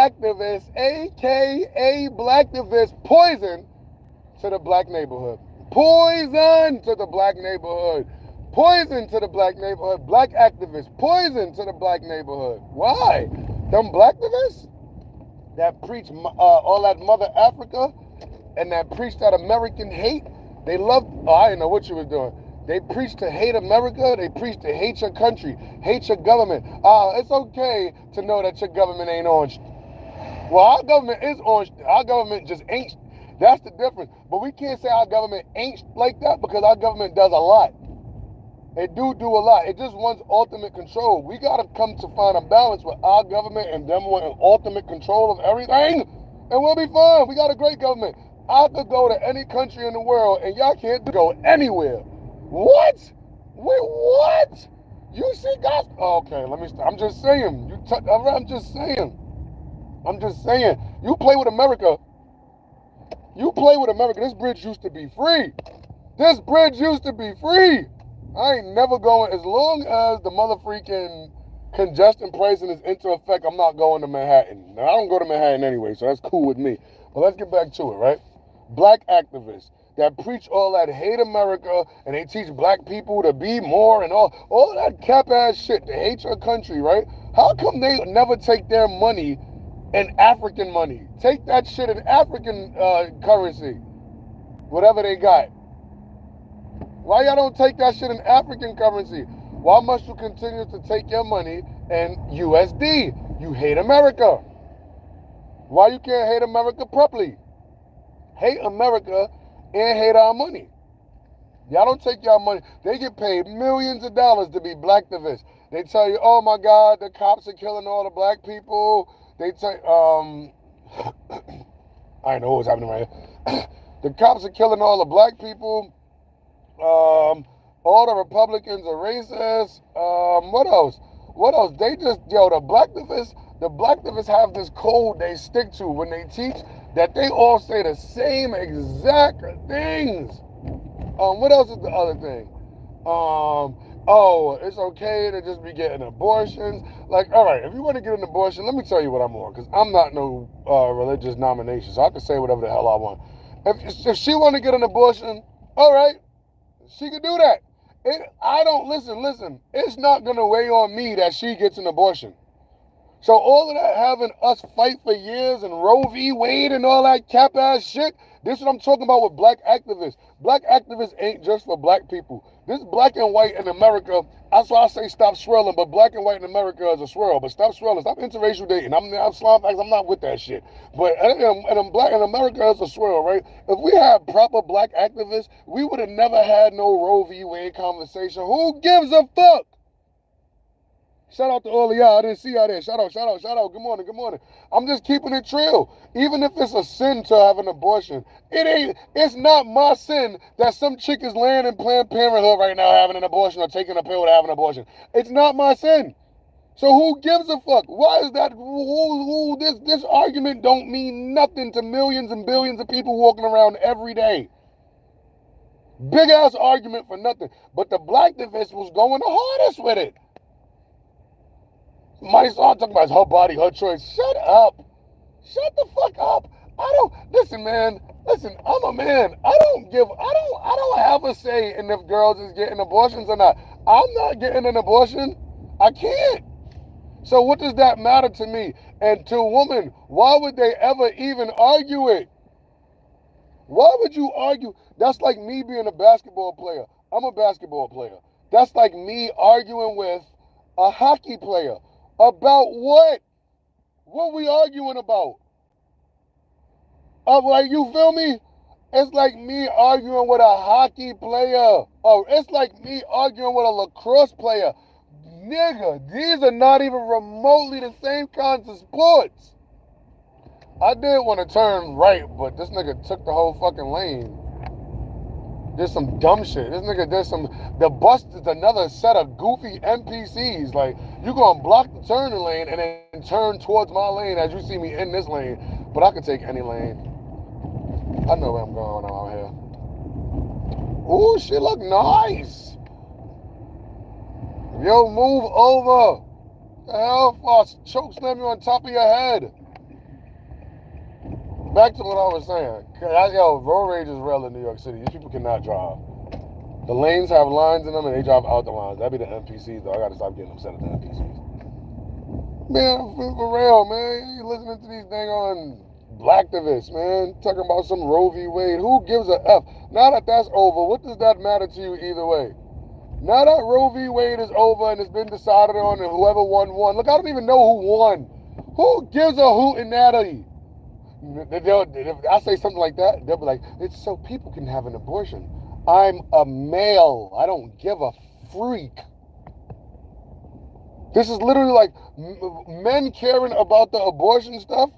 activist, aka Blacktivist, poison to the black neighborhood. Poison to the black neighborhood. Poison to the black neighborhood. Black activists. Poison to the black neighborhood. Why? Them blacktivists that preach all that Mother Africa and that preach that American hate. They love. Oh, I didn't know what you was doing. They preach to hate America. They preach to hate your country, hate your government. It's okay to know that your government ain't orange. Well, our government is orange. Our government just ain't. That's the difference. But we can't say our government ain't like that because our government does a lot. It do a lot. It just wants ultimate control. We got to come to find a balance with our government and them wanting ultimate control of everything, and we'll be fine. We got a great government. I could go to any country in the world, and y'all can't go anywhere. What? Wait, what? You see, guys? Okay, let me stop. I'm just saying. I'm just saying. I'm just saying. You play with America. You play with America. This bridge used to be free. This bridge used to be free. I ain't never going, as long as the mother freaking congestion pricing is into effect, I'm not going to Manhattan. Now, I don't go to Manhattan anyway, so that's cool with me. But let's get back to it, right? Black activists that preach all that hate America and they teach black people to be more and all that cap ass shit to hate your country, right? How come they never take their money in African money? Take that shit in African currency, whatever they got. Why y'all don't take that shit in African currency? Why must you continue to take your money in USD? You hate America. Why you can't hate America properly? Hate America and hate our money. Y'all don't take y'all money. They get paid millions of dollars to be blacktivists. They tell you, oh my God, the cops are killing all the black people. They tell I know what's happening right here. The cops are killing all the black people. All the Republicans are racist. What else? What else? They just, the blacktivists have this code they stick to when they teach that they all say the same exact things. What else is the other thing? Oh, it's okay to just be getting abortions. Like, all right, if you want to get an abortion, let me tell you what I'm on, because I'm not no religious nomination, so I can say whatever the hell I want. If she want to get an abortion, all right, she could do that. Listen, it's not going to weigh on me that she gets an abortion. So all of that having us fight for years and Roe v. Wade and all that cap ass shit, this is what I'm talking about with black activists. Black activists ain't just for black people. This black and white in America, that's why I say stop swirling, but black and white in America is a swirl. But stop swirling, stop interracial dating. I'm Islam facts, I'm not with that shit. But black in America is a swirl, right? If we had proper black activists, we would have never had no Roe v. Wade conversation. Who gives a fuck? Shout out to all of y'all. I didn't see y'all there. Shout out. Good morning. I'm just keeping it real. Even if it's a sin to have an abortion, it's not my sin that some chick is laying in Planned Parenthood right now having an abortion or taking a pill to have an abortion. It's not my sin. So who gives a fuck? Why is that? This argument don't mean nothing to millions and billions of people walking around every day. Big ass argument for nothing. But the blacktivist was going the hardest with it. My son talking about her body, her choice. Shut up. Shut the fuck up. Listen, man. Listen, I'm a man. I don't have a say in if girls is getting abortions or not. I'm not getting an abortion. I can't. So what does that matter to me? And to a woman, why would they ever even argue it? Why would you argue? That's like me being a basketball player. I'm a basketball player. That's like me arguing with a hockey player. About what? What we arguing about? Like, you feel me? It's like me arguing with a hockey player. Oh, it's like me arguing with a lacrosse player. Nigga, these are not even remotely the same kinds of sports. I did want to turn right, but this nigga took the whole fucking lane. There's some dumb shit. The bus is another set of goofy NPCs. Like, you gonna block the turning lane and then turn towards my lane as you see me in this lane. But I can take any lane. I know where I'm going out here. Ooh, shit look nice. Yo, move over. The hell, if I choke slam you on top of your head. back to what I was saying. Yo, road rage is real in New York City. These people cannot drive. The lanes have lines in them and they drive out the lines. That'd be the NPCs, though. I gotta stop getting upset at the NPCs. Man, for real, man. You listening to these dang on blacktivists, man. Talking about some Roe v. Wade. Who gives a F? Now that that's over, what does that matter to you either way? Now that Roe v. Wade is over and it's been decided on and whoever won. Look, I don't even know who won. Who gives a hoot in Natalie? If I say something like that, they'll be like, it's so people can have an abortion. I'm a male. I don't give a freak. This is literally like men caring about the abortion stuff.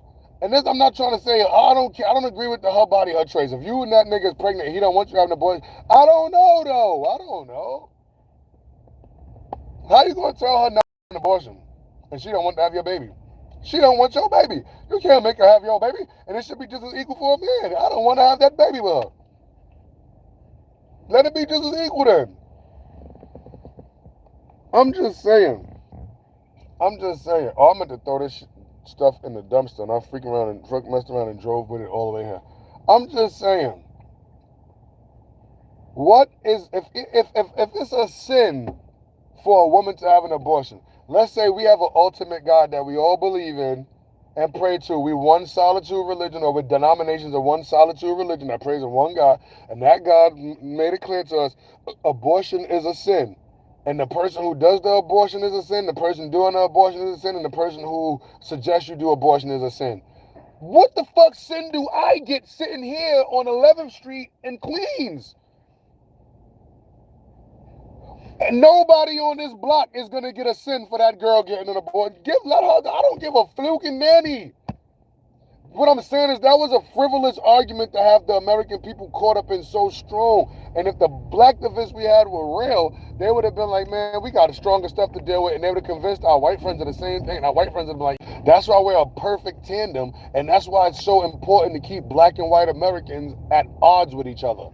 And this, I'm not trying to say, I don't care. I don't agree with the her body, her choice. If you and that nigga is pregnant, he don't want you to have an abortion. I don't know, though. I don't know. How you going to tell her not to have an abortion? And she don't want to have your baby. She don't want your baby. You can't make her have your baby. And it should be just as equal for a man. I don't want to have that baby with her. Let it be just as equal then. I'm just saying. Oh, I meant to throw this stuff in the dumpster, and I freaking around and messed around and drove with it all the way here. I'm just saying. What is if it's a sin for a woman to have an abortion? Let's say we have an ultimate God that we all believe in and pray to. We one solitude religion, or with denominations of one solitude religion that prays in one God, and that God made it clear to us abortion is a sin. And the person who does the abortion is a sin, the person doing the abortion is a sin, and the person who suggests you do abortion is a sin. What the fuck sin do I get sitting here on 11th Street in Queens? And nobody on this block is going to get a sin for that girl getting an abortion. Let her, I don't give a fluking nanny. What I'm saying is that was a frivolous argument to have the American people caught up in so strong. And if the blacktivists we had were real, they would have been like, man, we got stronger stuff to deal with. And they would have convinced our white friends of the same thing. And our white friends would be like, that's why we're a perfect tandem. And that's why it's so important to keep black and white Americans at odds with each other.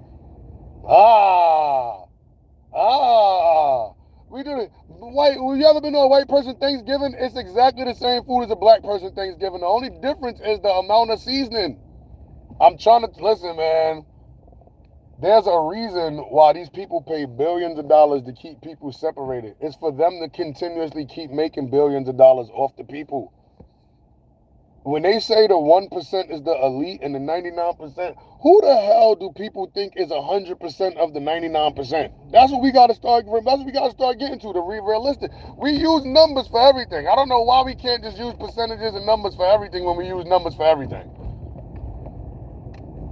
We do it. You ever been to a white person Thanksgiving? It's exactly the same food as a black person Thanksgiving. The only difference is the amount of seasoning. I'm trying to listen, man. There's a reason why these people pay billions of dollars to keep people separated. It's for them to continuously keep making billions of dollars off the people. When they say the 1% is the elite and the 99%, who the hell do people think is 100% of the 99%? That's what we got to start. That's what we got to start getting to be realistic. We use numbers for everything. I don't know why we can't just use percentages and numbers for everything when we use numbers for everything.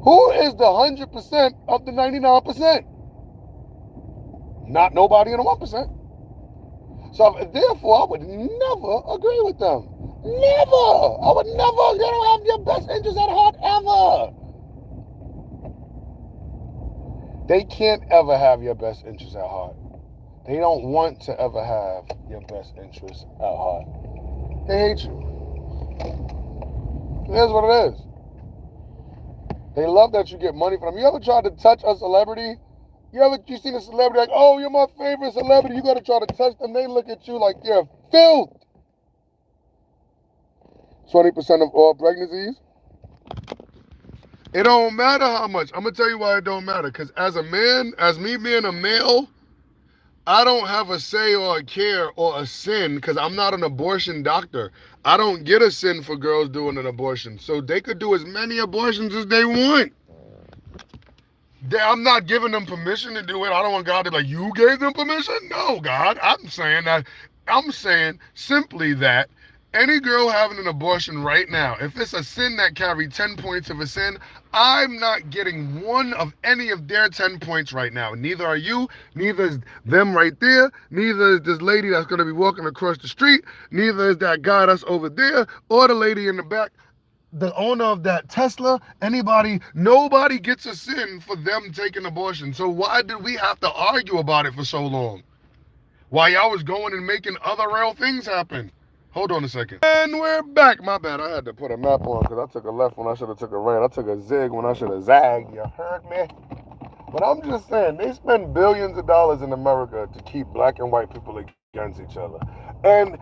Who is the 100% of the 99%? Not nobody in the 1%. So therefore, I would never agree with them. Never. I would never. They don't have your best interest at heart ever. They can't ever have your best interest at heart. They don't want to ever have your best interest at heart. They hate you. It is what it is. They love that you get money from them. You ever tried to touch a celebrity? You seen a celebrity like, oh, you're my favorite celebrity. You got to try to touch them. They look at you like you're filth. 20% of all pregnancies. It don't matter how much. I'm going to tell you why it don't matter. Because as a man, as me being a male, I don't have a say or a care or a sin because I'm not an abortion doctor. I don't get a sin for girls doing an abortion. So they could do as many abortions as they want. I'm not giving them permission to do it. I don't want God to be like, you gave them permission? No, God. I'm saying simply that any girl having an abortion right now, if it's a sin that carries 10 points of a sin, I'm not getting one of any of their 10 points right now. Neither are you, neither is them right there, neither is this lady that's going to be walking across the street, neither is that guy that's over there, or the lady in the back, the owner of that Tesla, nobody gets a sin for them taking abortion. So why did we have to argue about it for so long? While y'all was going and making other real things happen. Hold on a second. And we're back. My bad. I had to put a map on because I took a left when I should have took a right. I took a zig when I should have zagged. You heard me? But I'm just saying, they spend billions of dollars in America to keep black and white people against each other. And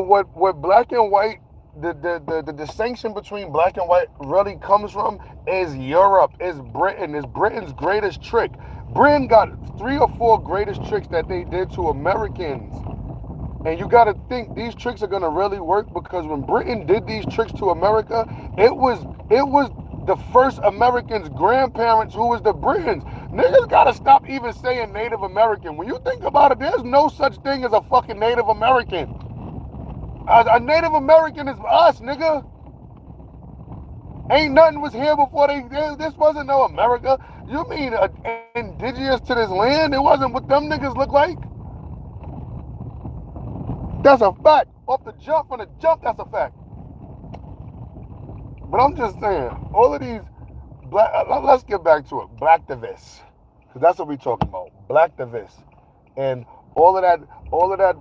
what black and white the distinction between black and white really comes from is Europe, is Britain, is Britain's greatest trick. Britain got 3 or 4 greatest tricks that they did to Americans. And you got to think these tricks are going to really work, because when Britain did these tricks to America, it was the first Americans' grandparents who was the Britons. Niggas got to stop even saying Native American. When you think about it, there's no such thing as a fucking Native American. A Native American is us, nigga. Ain't nothing was here before this wasn't no America. You mean indigenous to this land? It wasn't what them niggas look like? That's a fact. From the jump, that's a fact. But I'm just saying, all of these let's get back to it. Blacktivists. Because that's what we're talking about. Blacktivists. And all of that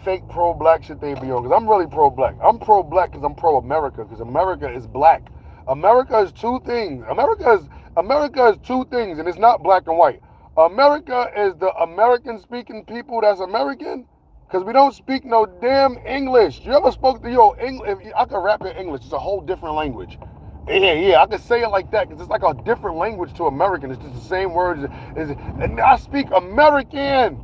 fake pro-black shit they be on. Because I'm really pro-black. I'm pro-black because I'm pro-America. Because America is black. America is 2 things. America is 2 things, and it's not black and white. America is the American-speaking people that's American. Because we don't speak no damn English. You ever spoke to your English? I can rap in English. It's a whole different language. Yeah, I can say it like that because it's like a different language to American. It's just the same words. And I speak American.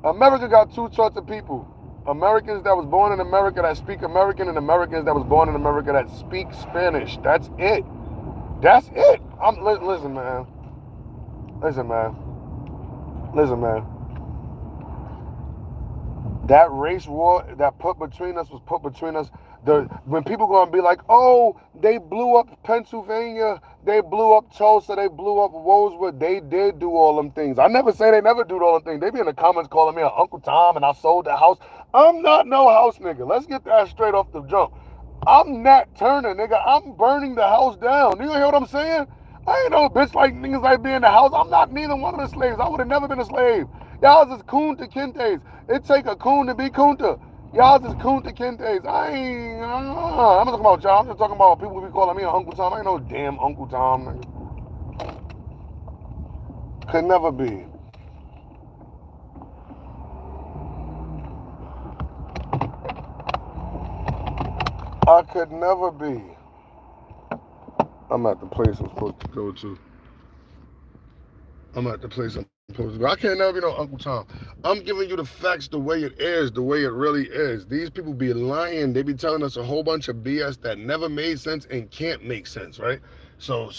America got 2 sorts of people. Americans that was born in America that speak American, and Americans that was born in America that speak Spanish. That's it. That's it. Listen, man. That race war that put between us was put between us. When people gonna be like, oh, they blew up Pennsylvania, they blew up Tulsa, they blew up Rosewood, they did do all them things. I never say they never do all them things. They be in the comments calling me an Uncle Tom and I sold the house. I'm not no house nigga. Let's get that straight off the jump. I'm Nat Turner, nigga. I'm burning the house down. You hear what I'm saying? I ain't no bitch like niggas like being in the house. I'm not neither one of the slaves. I would have never been a slave. Y'all is Kunta Kintes. It take a coon to be Kunta. Y'all is Kunta Kintes. I'm not talking about y'all. I'm just talking about people who be calling me an Uncle Tom. I ain't no damn Uncle Tom, nigga. Could never be. I could never be. I'm at the place I'm supposed to go to. I can't never be no Uncle Tom. I'm giving you the facts the way it is, the way it really is. These people be lying. They be telling us a whole bunch of BS that never made sense and can't make sense, right? So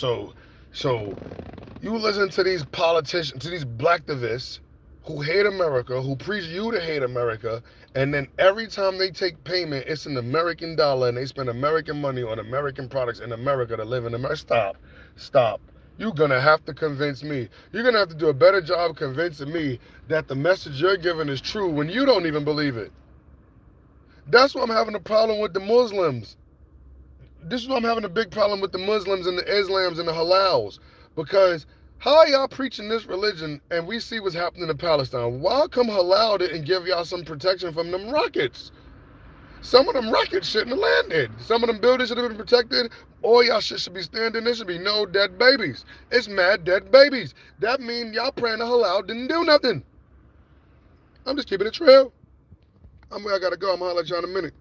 you listen to these politicians, to these blacktivists who hate America, who preach you to hate America, and then every time they take payment, it's an American dollar, and they spend American money on American products in America to live in America. Stop. You're going to have to convince me. You're going to have to do a better job convincing me that the message you're giving is true when you don't even believe it. That's why I'm having a problem with the Muslims. This is why I'm having a big problem with the Muslims and the Islams and the Halals. Because how are y'all preaching this religion and we see what's happening in Palestine? Why come Halal didn't give y'all some protection from them rockets? Some of them rockets shouldn't have landed. Some of them buildings should have been protected. All y'all shit should be standing. There should be no dead babies. It's mad dead babies. That means y'all praying to Halal didn't do nothing. I'm just keeping it real. I gotta go. I'm gonna holler at y'all in a minute.